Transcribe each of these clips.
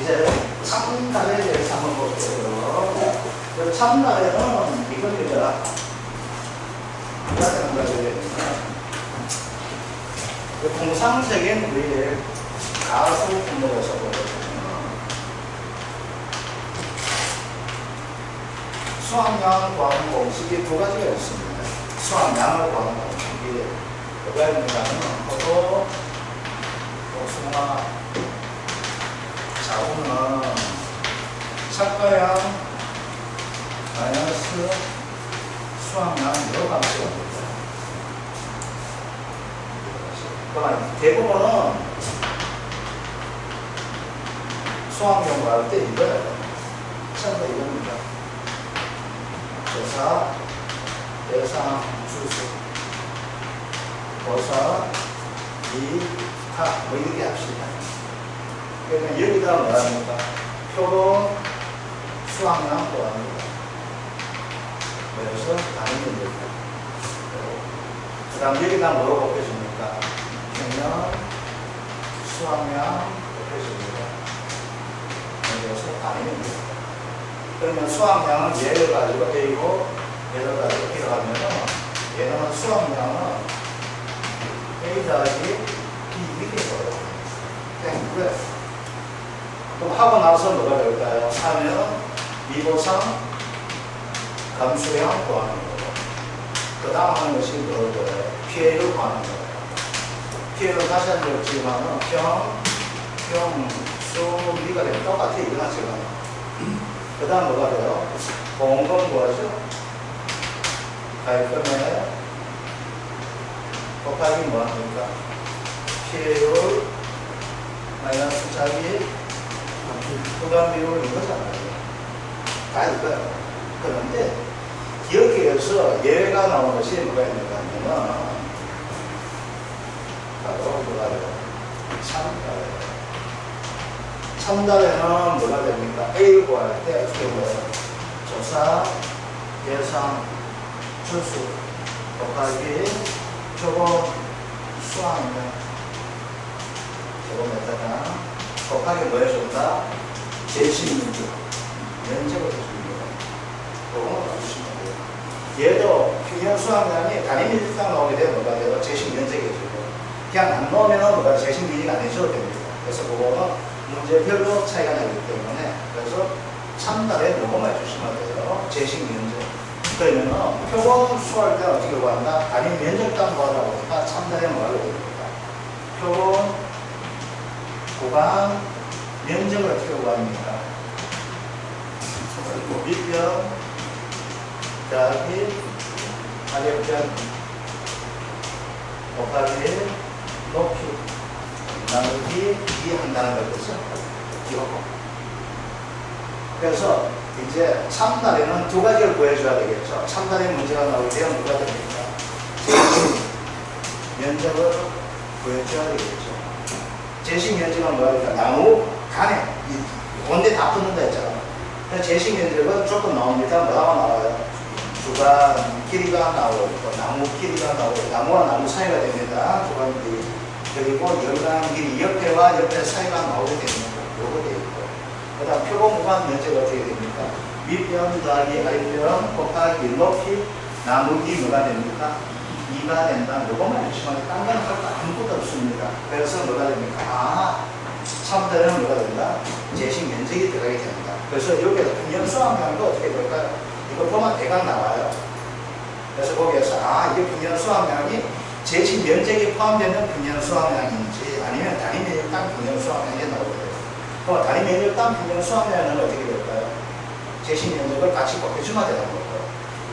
이제 참달에 대해서 한번 볼게요. 참달에는 이겁니다. 뭐가 되는 거예요? 통상적인 우리의 가수 분모에서 보거든요. 수학량을 구하는 공식이 두 가지가 있습니다. 수학량을 구하는 공식이 뭐가 있는가는 포도, 복숭아, 자우는 착가량 마이너스 수학량 여러 값이 옵니다. 대부분은 수학용 구할 때 이거예요. 처음에 이겁니다. 조사, 대상, 주수, 보사, 이, 타, 뭐 이렇게 합시다. 그러면 여기다 뭐 합니까? 표본, 수학량 구합니다. 그래서 당연히 됩니다. 그 다음 여기다 뭐로 곱해줍니까? 평면, 수학량 곱해줍니다. 그래서 당연히 됩니다. 그러면 수학량은 얘를 가지고 A고 얘를 가지고 B로 가면 얘는 수학량은 A 더하기 B 이렇게 써요. 그래. 그럼 하고 나서 뭐가 될까요? 3은 2보상 감수량 구하는 거고 그 다음 하는 것이 뭐예요? PA를 구하는 거예요. PA를 다시 한 적 없지만은 평, 수, 미가 되면 똑같아요. 이거나 지금. 그 다음 뭐가 돼요? 공건 구하죠? 가입금에 곱하기 뭐 합니까? PA율 마이너스 자기 부담 비율 이거잖아요. 다 이거예요. 그런데 여기에서 예외가 나오는 것이 뭐가 있는가 하면 바로 뭐가 돼요? 참달이에요. 참달에는 뭐가 됩니까? A를 구할 때 어떻게 보여요? 조사, 예상, 주수, 곱하기 표본, 수학량 저거에다가 곱하기 뭐 해준다? 제시면적 면적을 해줍니다. 그거는 봐주시면 돼요. 얘도 평형 수학량이 단위 밀집당 나오게 되면 뭐가 돼요? 제시 면적이 해주고 그냥 안 넣으면 뭐가 제시 미리가 안 해줘도 됩니다. 그래서 그거는 문제별로 차이가 나기 때문에 그래서 참달에 요것만 해주시면 돼요. 제식 면적. 그러면은 표본 수할 때 어떻게 구한다? 단위 면적당 구하라고 하니까 참달에 뭐 하려고 합니까? 표본 구간 면적을 어떻게 구합니까? 밑변 더하기 하객변 곱하기 높이 나누기 2 한다는 거죠. 이거. 그래서 이제 참달에는 두 가지를 구해줘야 되겠죠. 참달에 문제가 나오게 되면 누가 됩니까? 면적을 구해줘야 되겠죠. 제식 면적은 뭐니까 나무 간에 온데 다 붙는다 했잖아. 제식 면적은 조금 나옵니다. 뭐가 나와요? 주간 길이가 나오고 나무 길이가 나오고 나무와 나무 사이가 됩니다. 주간 길이. 그리고 열강 길이 옆에와 옆에 사이가 나오게 됩니다. 요거 되어 있고. 그 다음 표본 구간 면적이 어떻게 됩니까? 밑변 더하기 아랫변 곱하기 높이 나누기 뭐가 됩니까? 2가 된다. 요것만 주시면 딴 거는 할 거 아무것도 없습니다. 그래서 뭐가 됩니까? 참달에는 뭐가 된다? 제식 면적이 들어가게 됩니다. 그래서 여기에서 평형 수학량도 어떻게 될까요? 이거 보면 대강 나와요. 그래서 거기에서 이게 평형 수학량이 제식 면적이 포함되는 평형 수학량인지 아니면 단위 면적당 평형 수학량이 나오게 돼요. 그럼 단위 면적당 평형 수학량은 어떻게 될까요? 제식 면적을 같이 곱해주면 되는 거고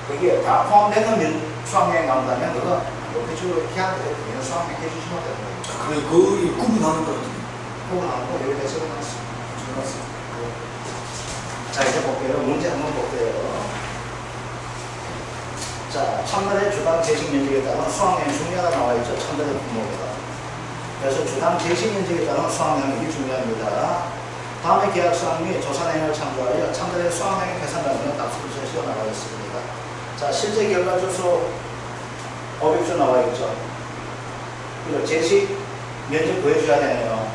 그게 다 포함되는 수학량이 나온다면 그거 곱해주고 그냥 평형 수학량 해주시면 되는 거죠. 그래 그 구분하는 거 같은데. 구분하는 거 여기다 적어놨습니다. 자 이제 볼게요. 문제 한번 볼게요. 자, 참달의 주당 제식 면적에 따른 수학량의 중요하다 나와 있죠. 참달의 분모보다. 그래서 주당 제식 면적에 따른 수학량이 중요합니다. 다음의 계약서항 및 조사 내용을 참고하여 참달의 수학량의 계산하는 값을 제시어 나가겠습니다. 자, 실제 결과 주소 500조 나와 있죠. 그리고 제식 면적 구해줘야 되네요.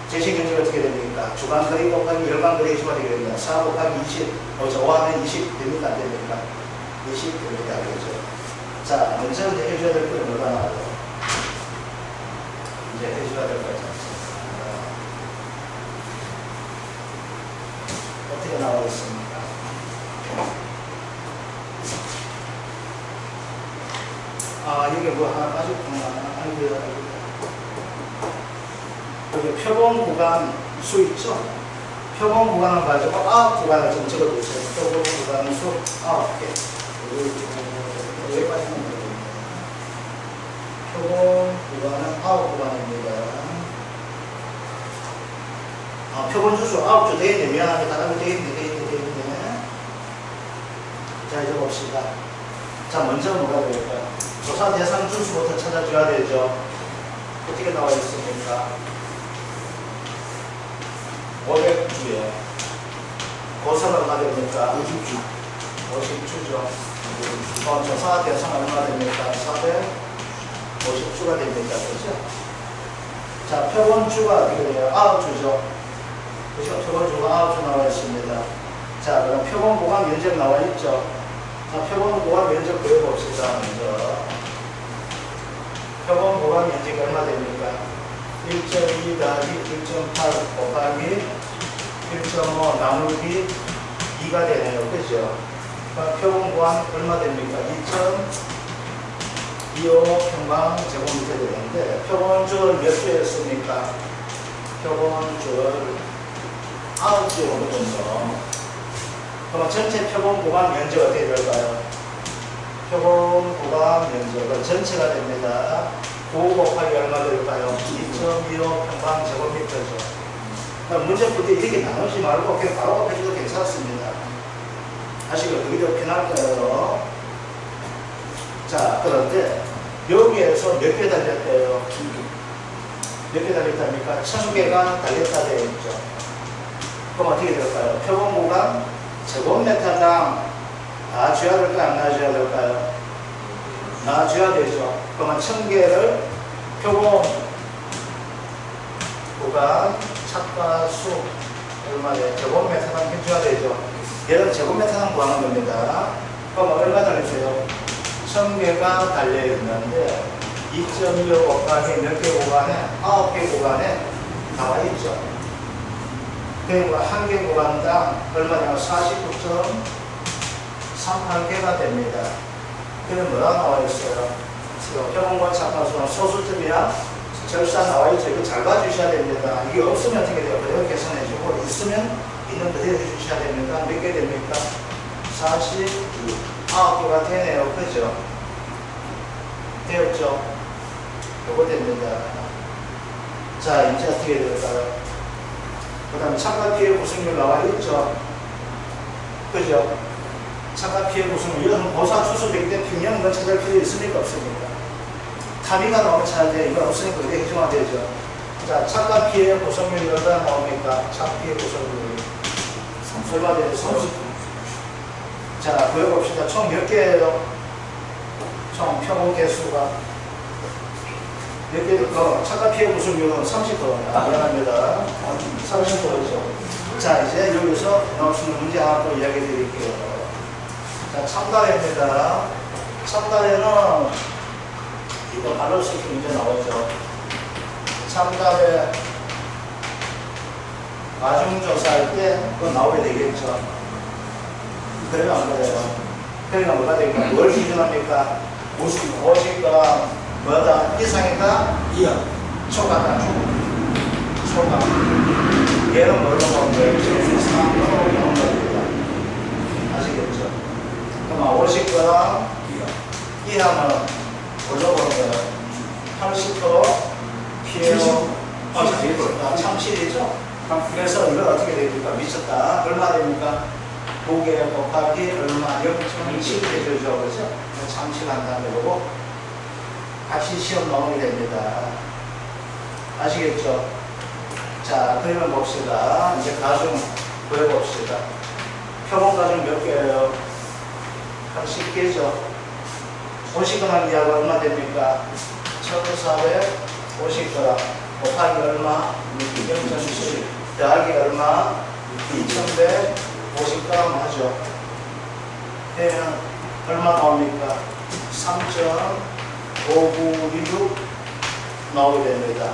제식 면적이 어떻게 됩니까? 됩니까? 주간 거리 곱하기 열간 거리 수가 되게 됩니다. 4 곱하기 20, 5 하면 20 됩니까? 안 됩니까? 20 됩니다. 그렇죠? 자, 먼저 이제 해줘야 될 거는 뭐가 나와요? 이제 해줘야 될 거죠. 어떻게 나와 있습니까? 이게 뭐 하나 빠졌구나. 여기 표본 구간 수 있죠? 표본 구간을 가지고 9구간을 좀 적어주세요. 표본 구간 수 9개. 여기까지는 되겠네요. 표본 구간은 9구간입니다. 표본 주수 9주 되어 있네. 미안합니다. 되어 있네. 자, 이제 봅시다. 자, 먼저 뭐가 될까요? 조사 대상 주수부터 찾아줘야 되죠. 어떻게 나와 있습니까? 500주에 고사가 얼마 됩니까? 50주. 50주죠. 조사 대상 얼마 됩니까? 450주가 됩니까? 그렇죠? 자, 표본주가 어떻게 돼요? 9주죠. 그렇죠? 표본주가 9주 나와 있습니다. 자, 그럼 표본 구간 면적 나와 있죠? 자, 표본 구간 면적 구해봅시다. 먼저. 표본 구간 면적이 얼마 됩니까? 1.2 더하기 1.8 곱하기 1.5 나누기 2가 되네요. 그죠? 그럼 표본 구간 얼마 됩니까? 2.25 평방 제곱미터 되는데, 표본주를 몇 주였습니까? 표본주를 9주 정도. 그럼 전체 표본 구간 면적 어떻게 될까요? 표본 구간 면적은 전체가 됩니다. 9 곱하기 얼마 될까요? 2.25 평방 제곱미터죠. 그럼 문제부터 이렇게 나누지 말고 그냥 바로 곱해줘도 괜찮습니다. 아시겠죠? 그게 더 편할 거예요. 자, 그런데 여기에서 몇 개 달렸대요? 몇 개 달렸답니까? 1000개가 달렸다 되어 있죠. 그럼 어떻게 될까요? 표본 구간 제곱미터당 놔줘야 될까요? 안 놔줘야 될까요? 놔줘야 되죠. 그러면 1000개를 표본 구간 착과수 얼마에 제곱미터당 해줘야 되죠. 얘는 제곱미터당 구하는 겁니다. 그럼 얼마 달리세요? 1000개가 달려있는데 2.25 곱하기 몇 개 구간에? 9개 구간에 나와 있죠. 그러니까 한 개 구간당 얼마냐면 49.38개가 됩니다. 그럼 뭐가 나와 있어요? 표본구간 착과수는 소수점이야 절사 나와 있죠. 이거 잘 봐주셔야 됩니다. 이게 없으면 어떻게 돼요? 그대로 계산해주고, 있으면 있는 그대로 해주셔야 됩니다. 몇 개 됩니까? 49개가 되네요. 그죠? 되었죠? 요거 됩니다. 자, 이제 어떻게 될까요? 그 다음에 착각 피해 구성률 나와 있죠? 그죠? 착각 피해 구성률, 이건 고사 추수되기 때문에 평형은 찾을 필요 있습니까? 없습니까? 탐의가 나오면 찾아야 돼. 이건 없으니까 그게 해주면 되죠. 자, 착각 피해 구성률이 얼마나 나옵니까? 착각 피해 구성률이. 얼마 되죠? 30. 자, 구해봅시다. 총 몇 개예요? 총 표본 개수가. 몇 개, 착각 피해 구성률은 30%입니다. 미안합니다. 30%죠. 자, 이제 여기서 나오시는 문제 하나 또 이야기 드릴게요. 자, 참가래입니다. 참가래는 이거 발로 쓰기 문제 나오죠. 참가래 가중조사할 때 그거 나오게 되겠죠. 그러면 안 그래요. 그러니까 뭐가 됩니까? 뭘 기준합니까? 50가 뭐다? 이상이다? 이하. 초과다. 초과. 얘는 뭘로 보면 돼요? 3으로 보는 겁니다. 아시겠죠? 그럼 50가 이하면 뭘로 보는 거예요? 80% 피해요. 참실이죠? 그래서 이걸 어떻게 됩니까? 미쳤다. 얼마 됩니까? 5개 곱하기 얼마? 0.7 해주죠. 그죠? 참실한다는 거고 같이 시험 나오게 됩니다. 아시겠죠? 자, 그러면 봅시다. 이제 가중 구해봅시다. 표본 가중 몇 개예요? 한 10개죠. 50g 이하가 얼마 됩니까? 1450g 곱하기 얼마? 0.7 더하기 얼마? 2150g 하죠. 그러면 얼마 나옵니까? 3.5916 나오게 됩니다.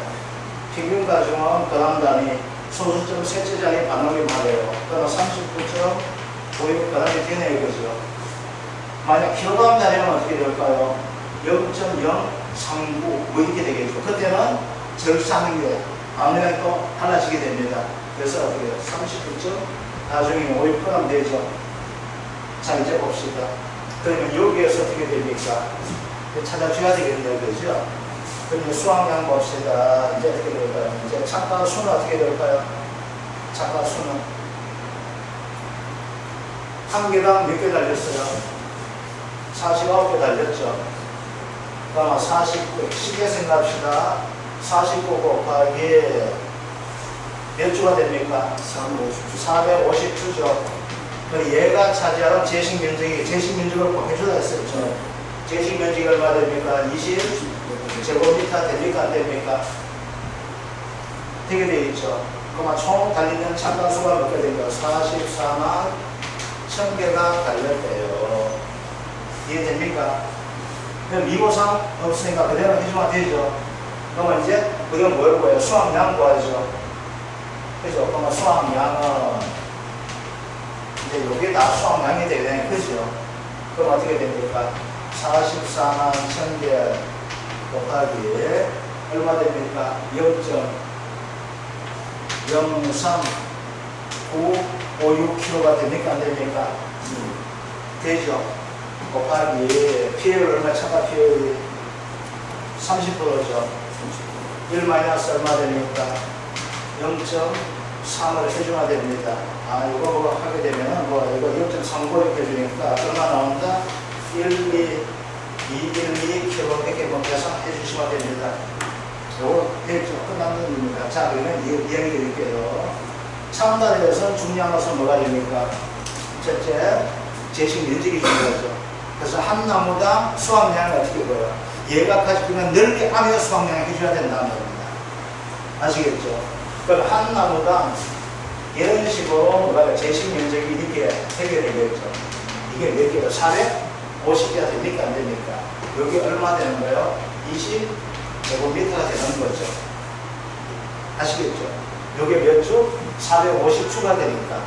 평균 가중은 그다음 단위 소수점 셋째 자리 반응이 말해요. 그러면 39.56 그다음에 되네 이거죠. 만약 킬로그램 단위는 어떻게 될까요? 0.039 뭐 이렇게 되겠죠. 그때는 절상인데 아무래도 또 달라지게 됩니다. 그래서 어떻게 해요? 39점 나중에 50g 되죠. 자 이제 봅시다. 그러면 여기에서 어떻게 됩니까? 찾아줘야 되겠네요. 그죠? 그러면 수학량 봅시다. 이제 어떻게 될까요? 이제 착각 수는 어떻게 될까요? 착각 수는 한 개당 몇 개 달렸어요? 49개 달렸죠. 그러면 49, 쉽게 생각합시다. 49 곱하기 몇 주가 됩니까? 450주죠. 그럼 얘가 차지하는 제식 면적이, 제식 면적을 꼭 해줘야 했었죠. 제식 면적이 얼마 됩니까? 20제곱미터 됩니까? 안 됩니까? 되게 되겠죠. 그러면 총 달리는 참가수가 몇 개 됩니까? 44만 1000개가 달렸대요. 이해됩니까? 그럼 미고상 없으니까 그대로 해주면 되죠. 그러면 이제 그게 뭘 구해요? 수학량 구하죠. 그죠? 그러면 수학량은 이제 요게 다 수학량이 되겠네. 그죠? 그럼 어떻게 됩니까? 44만 1000개 곱하기 얼마 됩니까? 0.03956kg가 됩니까? 안 됩니까? 되죠? 곱하기 피해율 얼마 차가 피해율이 30%죠. 1 마이너스 얼마 됩니까? 0.3을 해주면 됩니다. 아, 이거 뭐 하게 되면은 뭐 이거 0.356 해주니까 얼마 나온다? 212kg 이렇게 뭐 계산해 주시면 됩니다. 요거 됐죠. 끝난 겁니다. 자, 그러면 이야기 드릴게요. 참달에서 중량으로서 뭐가 됩니까? 첫째, 제식 면적이 중요하죠. 그래서 한 나무당 수확량이 어떻게 보여요? 얘가 가지고 있는 넓게 하며 수확량을 해줘야 된다는 겁니다. 아시겠죠? 그럼 한 나무당 이런 식으로 뭐가 제식 면적이 이렇게 해결되겠죠. 이게 몇 개가? 450개가 됩니까? 안 됩니까? 여기 얼마 되는 거예요? 20제곱미터가 되는 거죠. 아시겠죠? 요게 몇 주? 450주가 되니까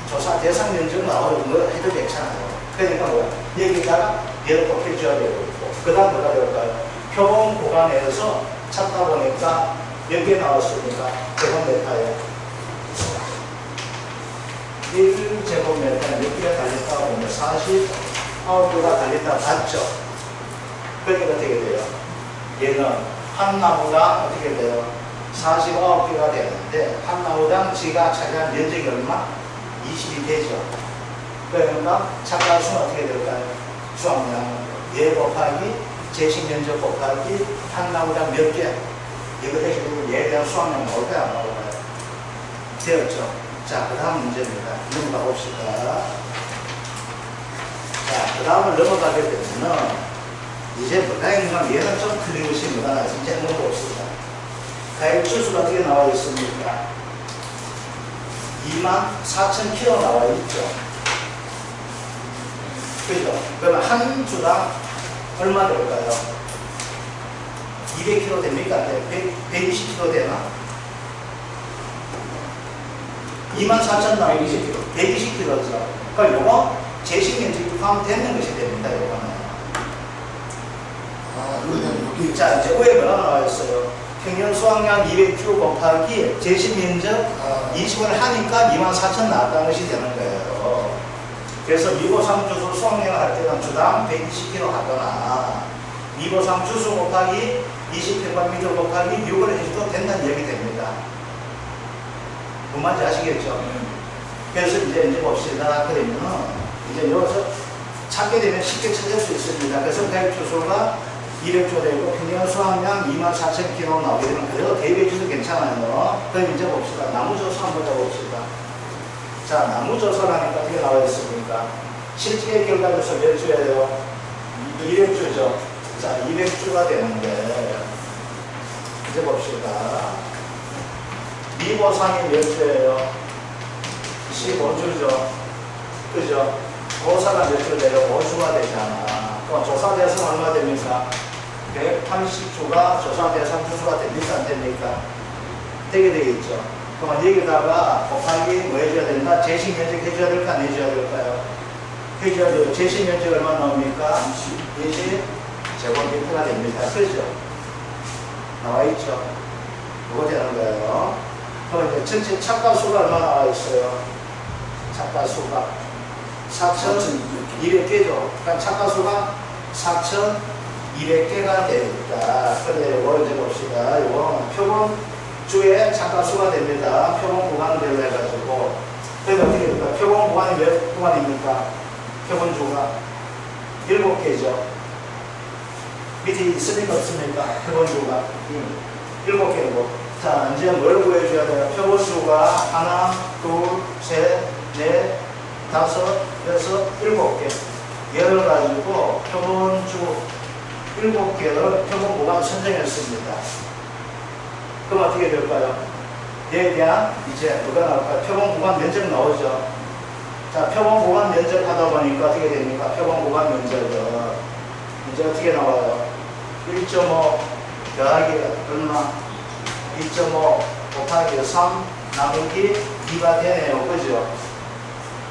조사 대상 면적은 나오는 거 해도 괜찮아요. 그러니까 뭐야? 여기다가 얘를 꼭 해줘야 되고 그 다음 뭐가 될까요? 표본 구간에서 찾다 보니까 몇 개 나왔습니까? 제곱미터에 1제곱미터에 몇 개가 달렸다고 보면 49개가 달렸다 봤죠? 그러니까 어떻게 돼요? 얘는 한 나무당 어떻게 돼요? 49개가 되는데 한 나무당 지가 차지한 면적이 얼마? 20이 되죠. 그러니까 차지한 수는 어떻게 될까요? 수확량 얘 곱하기 제식 면적 곱하기 한 나무당 몇 개? 이거 해주면 얘에 대한 수확량 나올까요? 안 나올까요? 되었죠. 자, 그 다음 문제입니다. 넘어가 봅시다. 자, 그 다음을 넘어가게 되면은 이제 뭐가 있는가? 얘는 좀 틀린 것이 뭐가 이제 한번 봅시다. 가액주수가 어떻게 나와 있습니까? 24,000kg 나와 있죠. 그죠? 그러면 한 주당 얼마 될까요? 200kg 됩니까? 120kg 되나? 24,000 나오고 120kg죠. 그러니까 요거 제식 면적이 포함되는 것이 됩니다. 요거는. 아, 그러면 여기. 자, 이제 위에 뭐가 나와 있어요? 평균 수확량 200kg 곱하기 제식 면적 20을 하니까 24,000 나왔다는 것이 되는 거예요. 그래서 미고상 주수 수확량을 할 때는 주당 120kg 하거나 미고상 주수 곱하기 20평방미터 곱하기 6을 해줘도 된다는 얘기 됩니다. 뭔 말인지 아시겠죠? 그래서 이제 봅시다. 그러면은 이제 여기서 찾게 되면 쉽게 찾을 수 있습니다. 그래서 가액 주소가 200조 되고 평균 수확량 24,000kg 나오게 되면 그래도 대비해줘도 괜찮아요. 그럼 이제 봅시다. 나무조사 한번 해봅시다. 자, 나무조사라니까 어떻게 나와 있습니까? 실제 결과조사 몇 주예요? 200주죠. 자, 200주가 되는데 이제 봅시다. 미보상이 몇 주예요? 15주죠. 그죠? 고사가 몇 주 돼요? 5주가 되잖아. 그럼 조사대상 얼마 됩니까? 180주가 조사대상 주수가 됩니까? 안 됩니까? 되게 되겠죠. 그럼 여기다가 곱하기 뭐 해줘야 된다? 제식 면적 해줘야 될까? 안 해줘야 될까요? 해줘야 돼요. 제식 면적 얼마 나옵니까? 20 제곱미터가 됩니다. 그죠? 나와 있죠. 그거 되는 거예요. 그럼 이제 전체 착가수가 얼마 나와 있어요? 착가수가 4,200개죠. 그러니까 착가수가 4,200개가 되니까. 근데 이거 이제 봅시다. 이거 표본주에 착가수가 됩니다. 표본 구간별로 해가지고. 그래서 어떻게 됩니까? 표본 구간이 몇 구간입니까? 표본주가 7개죠. 밑에 있습니까? 없습니까? 표본주가 7개고. 자, 이제 뭘 구해줘야 돼요? 표본수가 하나, 둘, 셋, 넷, 다섯, 여섯, 7개. 얘를 가지고 표본주 7개를 표본 구간 선정했습니다. 그럼 어떻게 될까요? 얘에 대한 이제 뭐가 나올까요? 표본 구간 면적 나오죠. 자, 표본 구간 면적 하다 보니까 어떻게 됩니까? 표본 구간 면적은 이제 어떻게 나와요? 1.5 더하기 얼마? 2.5 곱하기 3 나누기 2가 되네요. 그죠?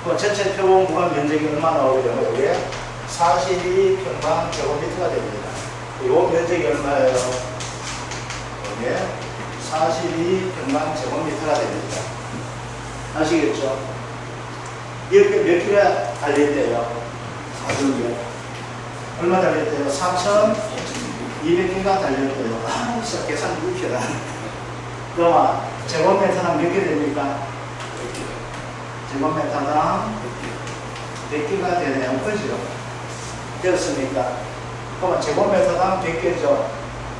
그럼 전체 표본 구간 면적이 얼마 나오게 되면 여기에 42평방제곱미터가 됩니다. 이 면적이 얼마예요? 여기에 42평방제곱미터가 됩니다. 아시겠죠? 이렇게 몇 킬로가 달려있대요? 400개. 얼마 달려있대요? 4,200개가 달려있대요. 아, 진짜 계산 불편하. 그럼 제곱미터당 몇 개 됩니까? 제곱미터당 100개가 되네요. 그죠? 되었습니까? 그러면 제곱미터당 100개죠.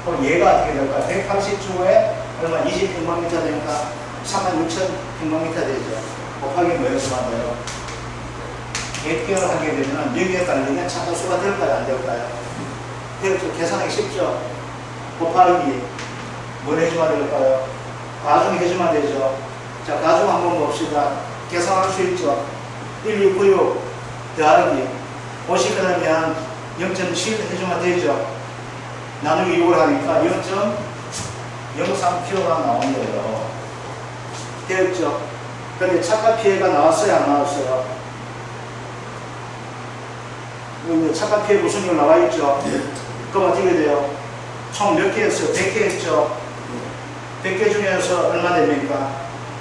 그럼 얘가 어떻게 될까? 180주에 얼마? 20평방미터 되니까 36,000평방미터 되죠. 곱하기 뭐에서 만나요? 100개를 하게 되면 여기에 달리는 참가수가 될까요? 안 될까요? 되었죠. 계산하기 쉽죠? 곱하기 뭘 해주면 될까요? 가중해주면 되죠. 자, 가중 한번 봅시다. 계산할 수 있죠. 1696 더하기 50그러면 0.7 해주면 되죠. 나누기 6을 하니까 0.03kg가 나온대요. 되었죠. 근데 착가 피해가 나왔어요? 안 나왔어요? 여기 착가 피해 구성이 나와 있죠. 그럼 어떻게 돼요? 총 몇 개 했어요? 100개 했죠. 100개 중에서 얼마 됩니까?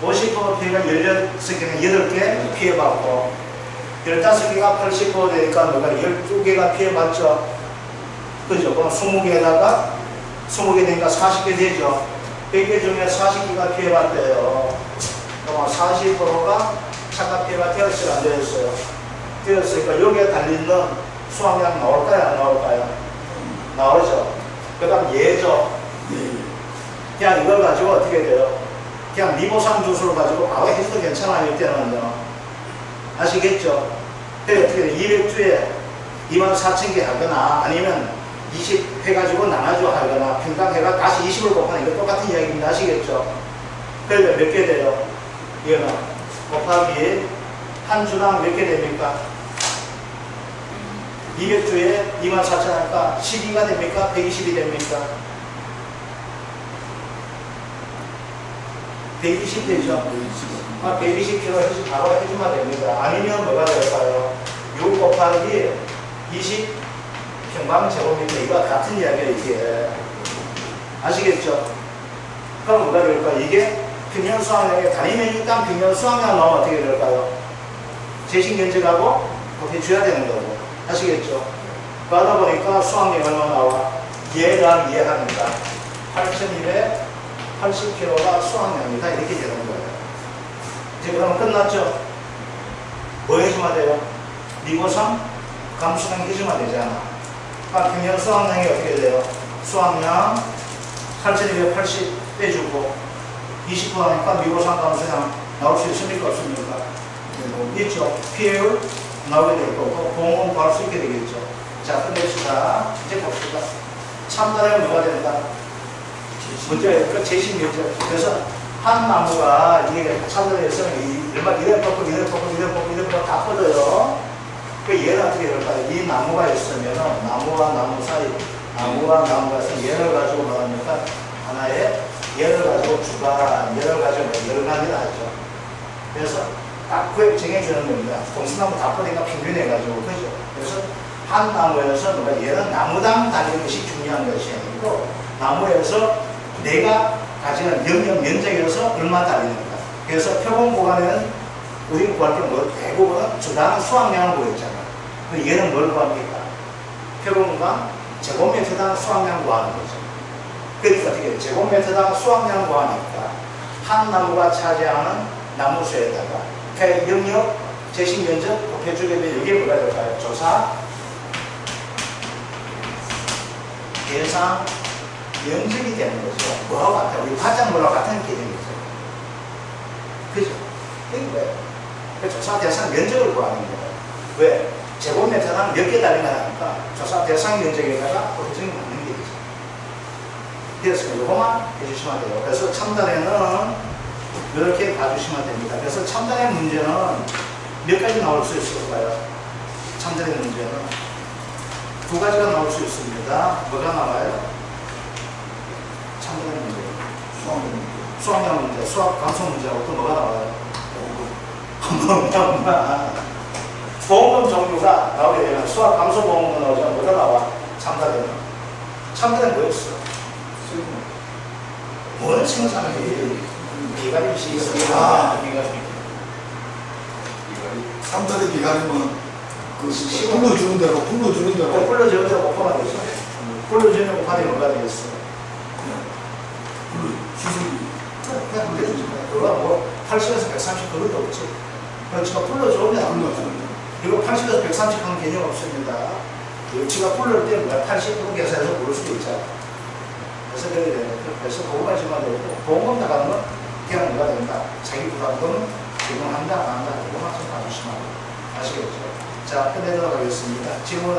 50% 피해가 16개는 8개 피해받고 15개가 80% 되니까 뭐가 12개가 피해받죠. 그죠? 그럼 20개에다가 20개 되니까 40개 되죠. 100개 중에 40개가 피해받대요. 그럼 40%가 착각 피해가 되었어요? 안 되었어요? 되었으니까 여기에 달리는 수확량 나올까요? 안 나올까요? 나오죠. 그 다음 얘죠. 그냥 이걸 가지고 어떻게 돼요? 그냥 미보상 주수를 가지고 바로 해줘도 괜찮아요. 이때는요. 아시겠죠? 그래 어떻게 돼요? 200주에 24,000개 하거나 아니면 20 해가지고 나눠줘 하거나 평당해가 다시 20을 곱하는 이거 똑같은 이야기입니다. 아시겠죠? 그러면 몇 개 돼요? 이거는 곱하기 한 주당 몇 개 됩니까? 200주에 24,000 하니까 12가 됩니까? 120이 됩니까? 120 되죠? 120kg 바로 해주면 됩니다. 아니면 뭐가 될까요? 6 곱하기 20 평방제곱미터 이거 같은 이야기예요. 이게 아시겠죠? 그럼 뭐가 될까요? 이게 평년 수확량에 단위 메뉴 땅 평년 수확량 나오면 어떻게 될까요? 제식 면적하고 곱해줘야 되는 거고. 아시겠죠? 그러다 보니까 수확량이 얼마 나와? 얘랑 얘하니까 8,280kg가 수확량이다. 이렇게 되는 거예요. 이제 그러면 끝났죠? 뭐 해주면 돼요? 미고상 감수량 해주면 되잖아. 그러니까 평년 수확량이 어떻게 돼요? 수확량 8,280 빼주고 20% 하니까 미고상 감수량 나올 수 있습니까? 없습니까? 있죠. 피해율 나오게 될 거고 공은 구할 수 있게 되겠죠. 자, 끝냅시다. 이제 봅시다. 참다라면 뭐가 된다? 문제의 그 제식 면적. 그래서 한 나무가 이게 차들에서 이래 뻗고 다 뻗어요. 그 얘는 어떻게 될까요? 이 나무가 있으면은 나무와 나무 사이, 나무가 있으면 얘를 가지고 뭐합니까? 하나의 얘를 가지고 주가, 얘를 가지고 열감이라 하죠. 그래서 딱 정해주는 겁니다. 동수나무 다 뻗으니까 평균해가지고, 그죠? 그래서 한 나무에서 누가 얘는 나무당 다니는 것이 중요한 것이 아니고, 나무에서 내가 가지는 영역 면적에서 얼마 달리는가. 그래서 표본 구간에는 우리 구할 때 뭐 대부분은 주당 수확량을 구했잖아. 얘는 뭘 구합니까? 표본 구간 제곱미터당 수확량 구하는 거죠. 그러니까 어떻게 제곱미터당 수확량 구하니까 한 나무가 차지하는 나무 수에다가 그 영역 제식 면적 곱해주게 되면 이게 뭐가 될까요? 조사 예상 면적이 되는 거죠. 뭐하고 같아요? 우리 화장물하고 같은 개념이죠. 그죠? 이게 뭐예요? 조사 대상 면적을 구하는 거예요. 왜? 제곱미터당 몇 개 달리나 하니까 조사 대상 면적에다가 고정이 맞는 게 있죠. 그래서 이거만 해주시면 돼요. 그래서 첨단에는 이렇게 봐주시면 됩니다. 그래서 첨단의 문제는 몇 가지 나올 수 있을까요? 첨단의 문제는 두 가지가 나올 수 있습니다. 뭐가 나와요? 첨단의 문제. 수학량 문제, 수학 감소 문제하고 또 뭐가 나와요? 보험금 종류가 나오게 되면 수학 감소 보험금 나오지만 뭐가 나와? 첨단에는. 첨단은 뭐였어? 뭘 생산하기? 비가림식 비가림. 3달의 기간이면 그 불러주는 대로 불러주는 대로 곱하면 되죠. 불러주는 대로 곱하면 뭐가 되겠어? 시설비. 그냥 불러주지 마. 그거 뭐 80에서 130 그것도 없지. 지가 불러주면 이거 80에서 130 하는 개념 없습니다. 지가 불러올 때 뭐야 80% 계산해서 부를 수도 있잖아. 그래서 그렇게 되는 거죠. 그래서 그거까지만 되고 보험금 나가는 건 그냥 뭐가 된다. 자기 부담금은 제공한다 안 한다. 그거만 좀 봐주시면 아시겠죠? 자, 끝내도록 하겠습니다. 질문